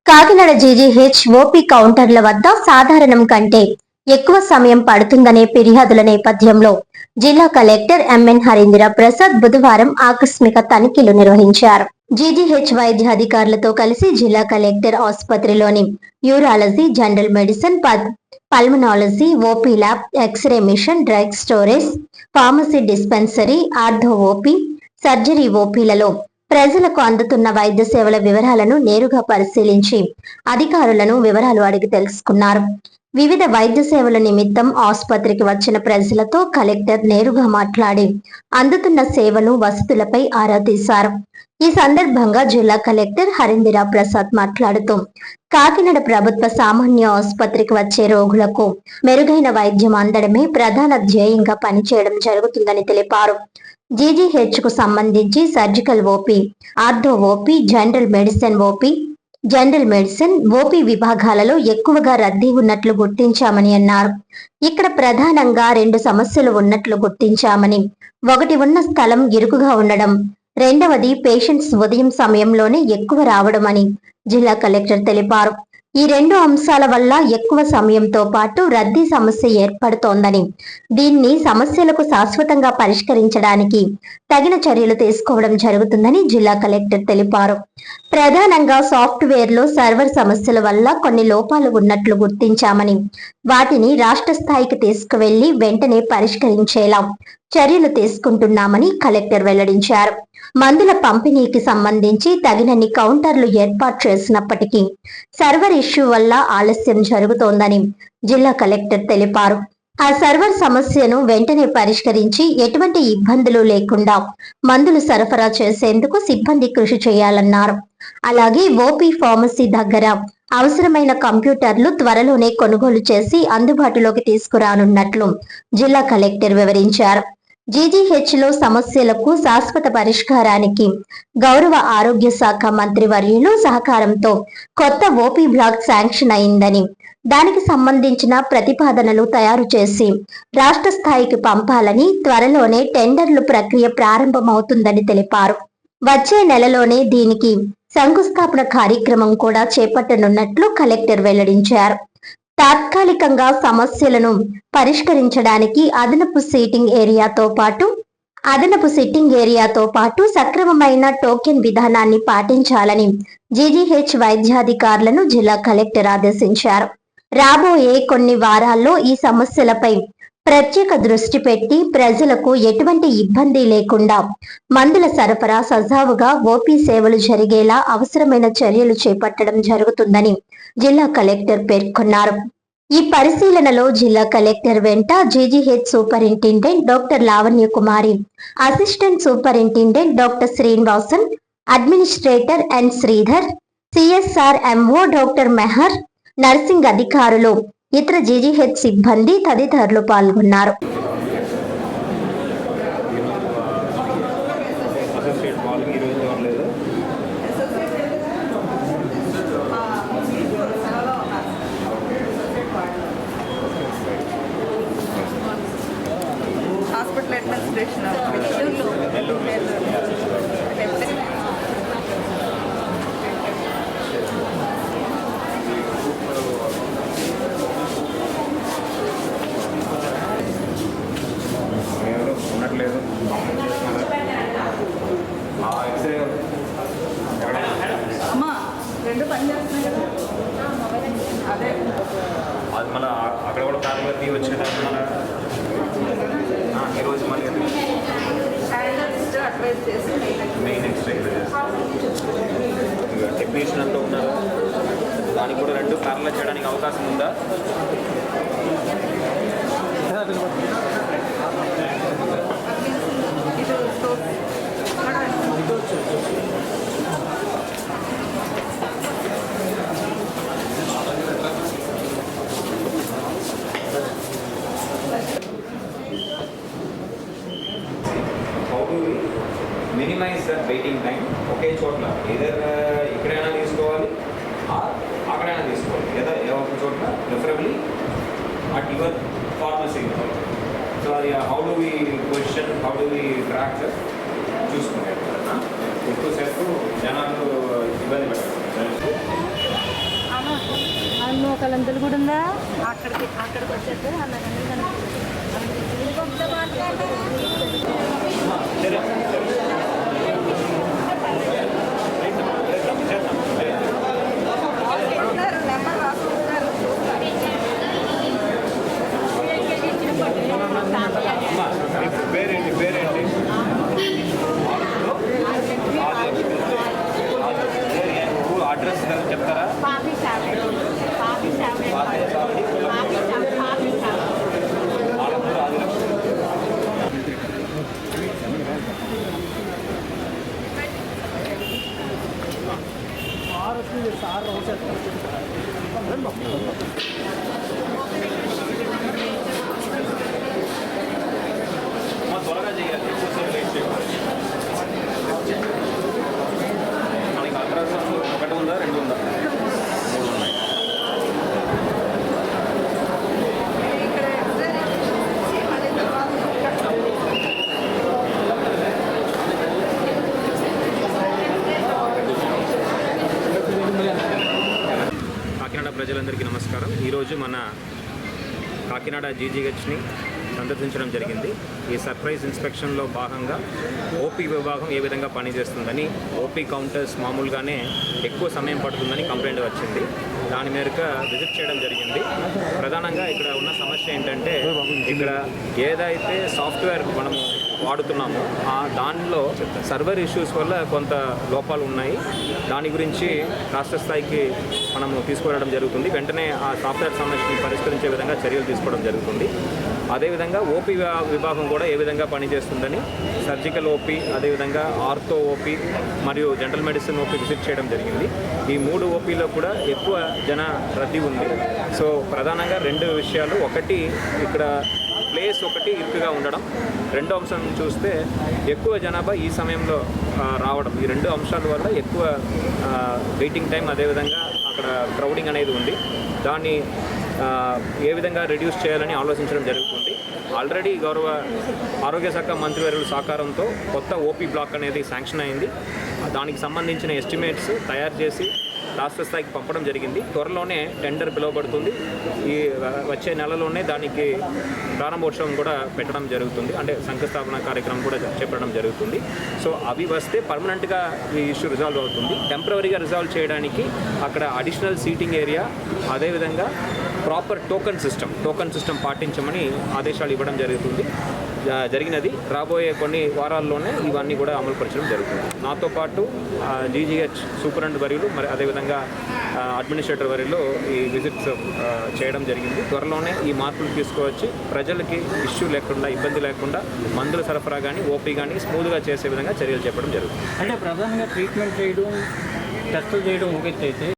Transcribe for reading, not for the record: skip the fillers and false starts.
Kakinada GGH OP కౌంటర్ల వద్ద సాధారణం కంటే ఎక్కువ సమయం పడుతుందనే ఫిర్యాదుల నేపథ్యంలో జిల్లా కలెక్టర్ ఎంఎన్ హరీంద్ర ప్రసాద్ బుధవారం ఆకస్మిక తనిఖీలు నిర్వహించారు. జీజీహెచ్ వైద్య అధికారులతో కలిసి జిల్లా కలెక్టర్ ఆసుపత్రిలోని urology, general medicine, pulmonology, OP lab, X ray machine, drug storage, pharmacy dispensary, ortho OP, surgery ఓపీలలో ప్రజలకు అందుతున్న వైద్య సేవల వివరాలను నేరుగా పరిశీలించి అధికారులను వివరాలు అడిగి తెలుసుకున్నారు. వివిధ వైద్య సేవల నిమిత్తం ఆసుపత్రికి వచ్చిన ప్రజలతో కలెక్టర్ నేరుగా మాట్లాడి అందుతున్న సేవలు, వసతులపై ఆరా తీశారు. ఈ సందర్భంగా జిల్లా కలెక్టర్ హరీంద్ర ప్రసాద్ మాట్లాడుతూ కాకినాడ ప్రభుత్వ సామాన్య ఆసుపత్రికి వచ్చే రోగులకు మెరుగైన వైద్యం అందడమే ప్రధాన ధ్యేయంగా పనిచేయడం జరుగుతుందని తెలిపారు. జీజీహెచ్ కు సంబంధించి surgical OP, ortho OP, general medicine OP విభాగాలలో ఎక్కువగా రద్దీ ఉన్నట్లు గుర్తించామని అన్నారు. ఇక్కడ ప్రధానంగా 2 సమస్యలు ఉన్నట్లు గుర్తించామని, ఒకటి ఉన్న స్థలం ఇరుకుగా ఉండడం, రెండవది పేషెంట్స్ ఉదయం సమయంలోనే ఎక్కువ రావడం అని జిల్లా కలెక్టర్ తెలిపారు. ఈ 2 అంశాల వల్ల ఎక్కువ సమయంతో పాటు రద్దీ సమస్య ఏర్పడుతోందని, దీన్ని సమస్యలకు శాశ్వతంగా పరిష్కరించడానికి తగిన చర్యలు తీసుకోవడం జరుగుతుందని జిల్లా కలెక్టర్ తెలిపారు. ప్రధానంగా సాఫ్ట్వేర్ లో సర్వర్ సమస్యల వల్ల కొన్ని లోపాలు ఉన్నట్లు గుర్తించామని, వాటిని రాష్ట్ర స్థాయికి తీసుకువెళ్లి వెంటనే పరిష్కరించేలా చర్యలు తీసుకుంటున్నామని కలెక్టర్ వెల్లడించారు. మందుల పంపిణీకి సంబంధించి తగినన్ని కౌంటర్లు ఏర్పాటు చేసినప్పటికీ సర్వర్ ఇష్యూ వల్ల ఆలస్యం జరుగుతోందని జిల్లా కలెక్టర్ తెలిపారు. ఆ సర్వర్ సమస్యను వెంటనే పరిష్కరించి ఎటువంటి ఇబ్బందులు లేకుండా మందులు సరఫరా చేసేందుకు సిబ్బంది కృషి చేయాలన్నారు. అలాగే ఓపీ, ఫార్మసీ దగ్గర అవసరమైన కంప్యూటర్లు త్వరలోనే కొనుగోలు చేసి అందుబాటులోకి తీసుకురానున్నట్లు జిల్లా కలెక్టర్ వివరించారు. జీజీహెచ్ లో సమస్యలకు శాశ్వత పరిష్కారానికి గౌరవ ఆరోగ్య శాఖ మంత్రి వర్యులు సహకారంతో కొత్త ఓపీ బ్లాక్ శాంక్షన్ అయిందని, దానికి సంబంధించిన ప్రతిపాదనలు తయారు చేసి రాష్ట్ర స్థాయికి పంపాలని, త్వరలోనే టెండర్లు ప్రక్రియ ప్రారంభమవుతుందని తెలిపారు. వచ్చే నెలలోనే దీనికి శంకుస్థాపన కార్యక్రమం కూడా చేపట్టనున్నట్లు కలెక్టర్ వెల్లడించారు. తాత్కాలికంగా సమస్యలను పరిష్కరించడానికి అదనపు సిట్టింగ్ ఏరియాతో పాటు సక్రమమైన టోకెన్ విధానాన్ని పాటించాలని జీజీహెచ్ వైద్యాధికారులను జిల్లా కలెక్టర్ ఆదేశించారు. రాబోయే కొన్ని వారాల్లో ఈ సమస్యలపై ప్రత్యేక దృష్టి పెట్టి ప్రజలకు ఎటువంటి ఇబ్బంది లేకుండా మందుల సరఫరా సజావుగా ఓపీ సేవలు జరిగేలా అవసరమైన చర్యలు చేపట్టడం జరుగుతుందని జిల్లా కలెక్టర్ పేర్కొన్నారు. ఈ పరిశీలనలో జిల్లా కలెక్టర్ వెంట GGH superintendent doctor Lavanya Kumari, assistant superintendent doctor Srinivasan, administrator N Sridhar, CSR MO doctor Meher, nursing అధికారులు, ఇతర జీజీహెచ్ సిబ్బంది తదితరులు పాల్గొన్నారు. హాస్పిటల్ అడ్మినిస్ట్రేషన్ ఉండట్లేదు. అమ్మా 2 పని చేస్తున్నాయి కదా, అదే అది మళ్ళీ అక్కడ కూడా కార్లో తీ వచ్చినట్టు మన ఈరోజు మళ్ళీ అడ్వైజ్ చేసి మెయిన్ ఎక్స్ట్రా టెక్నీషియన్ అంతా ఉన్నారు. దానికి కూడా 2 కార్లు చేయడానికి అవకాశం ఉందా? Minimize the waiting time. ఒకే చోట్ల ఏదైనా ఇక్కడైనా తీసుకోవాలి, అక్కడైనా తీసుకోవాలి, లేదా ఒక చోట్ల preferably at your pharmacy. So అది how do we position, how do we track చూసుకుంటారు. ఎక్కువసేపు జనాలు ఇబ్బంది పడతారు. కలంతలు కూడా ఉందా? అక్కడికి వచ్చేస్తే అలా నెంబర్ రాసుకుంటారు పేరేంటి అడ్రస్ చెప్తారా? త్వరగా చేయాలి, ఎక్కువసేపు వెయిట్ చేయాలి. మనకి అల్ట్రాసౌండ్ ఒకటి ఉందా, రెండు ఉందా? మూడు ఉన్నాయి. ఇక్కడ మళ్ళీ కాకినాడ ప్రజలందరికీ నమస్కారం. ఈరోజు మన కాకినాడ జీజీహెచ్ని సందర్శించడం జరిగింది. ఈ సర్ప్రైజ్ ఇన్స్పెక్షన్లో భాగంగా ఓపీ విభాగం ఏ విధంగా పనిచేస్తుందని, ఓపీ కౌంటర్స్ మామూలుగానే ఎక్కువ సమయం పడుతుందని కంప్లైంట్ వచ్చింది. దాని మేరకు విజిట్ చేయడం జరిగింది. ప్రధానంగా ఇక్కడ ఉన్న సమస్య ఏంటంటే, ఇక్కడ ఏదైతే సాఫ్ట్వేర్ మనము వాడుతున్నామో దానిలో సర్వర్ ఇష్యూస్ వల్ల కొంత లోపాలు ఉన్నాయి. దాని గురించి రాష్ట్ర స్థాయికి మనము తీసుకువెళ్ళడం జరుగుతుంది. వెంటనే ఆ సాఫ్ట్వేర్ సమస్యను పరిష్కరించే విధంగా చర్యలు తీసుకోవడం జరుగుతుంది. అదేవిధంగా ఓపీ విభాగం కూడా ఏ విధంగా పనిచేస్తుందని సర్జికల్ ఓపీ, అదేవిధంగా ఆర్థో ఓపీ మరియు జనరల్ మెడిసిన్ ఓపీ విజిట్ చేయడం జరిగింది. ఈ 3 ఓపీలో కూడా ఎక్కువ జన రద్దీ ఉంది. సో ప్రధానంగా 2 విషయాలు. ఒకటి, ఇక్కడ ప్లేస్ ఒకటి ఇరుకుగా ఉండడం. రెండో అంశం చూస్తే ఎక్కువ జనాభా ఈ సమయంలో రావడం. ఈ 2 అంశాల వల్ల ఎక్కువ వెయిటింగ్ టైం, అదేవిధంగా అక్కడ క్రౌడింగ్ అనేది ఉంది. దాన్ని ఏ విధంగా రెడ్యూస్ చేయాలని ఆలోచించడం జరుగుతుంది. ఆల్రెడీ గౌరవ ఆరోగ్య శాఖ మంత్రివర్యుల సహకారంతో కొత్త ఓపీ బ్లాక్ అనేది శాంక్షన్ అయింది. దానికి సంబంధించిన ఎస్టిమేట్స్ తయారు చేసి రాష్ట్ర స్థాయికి పంపడం జరిగింది. త్వరలోనే టెండర్ పిలువబడుతుంది. ఈ వచ్చే నెలలోనే దానికి ప్రారంభోత్సవం కూడా పెట్టడం జరుగుతుంది. అంటే శంకుస్థాపన కార్యక్రమం కూడా చేపట్టడం జరుగుతుంది. సో అవి వస్తే పర్మనెంట్గా ఈ ఇష్యూ రిజాల్వ్ అవుతుంది. టెంపరవరీగా రిజాల్వ్ చేయడానికి అక్కడ అడిషనల్ సీటింగ్ ఏరియా, అదేవిధంగా ప్రాపర్ టోకన్ సిస్టమ్ పాటించమని ఆదేశాలు ఇవ్వడం జరిగినది. రాబోయే కొన్ని వారాల్లోనే ఇవన్నీ కూడా అమలుపరచడం జరుగుతుంది. నాతో పాటు జీజీహెచ్ సూపరింటెండెంట్ వర్యులు, మరి అదేవిధంగా అడ్మినిస్ట్రేటర్ వర్యులు ఈ విజిట్స్ చేయడం జరిగింది. త్వరలోనే ఈ మార్పులు తీసుకువచ్చి ప్రజలకి ఇష్యూ లేకుండా, ఇబ్బంది లేకుండా మందుల సరఫరా కానీ, ఓపీ కానీ స్మూత్గా చేసే విధంగా చర్యలు చేపట్టడం జరుగుతుంది. అంటే ప్రధానంగా ట్రీట్మెంట్ చేయడం, టెస్టులు చేయడం ఒక ఎత్తు అయితే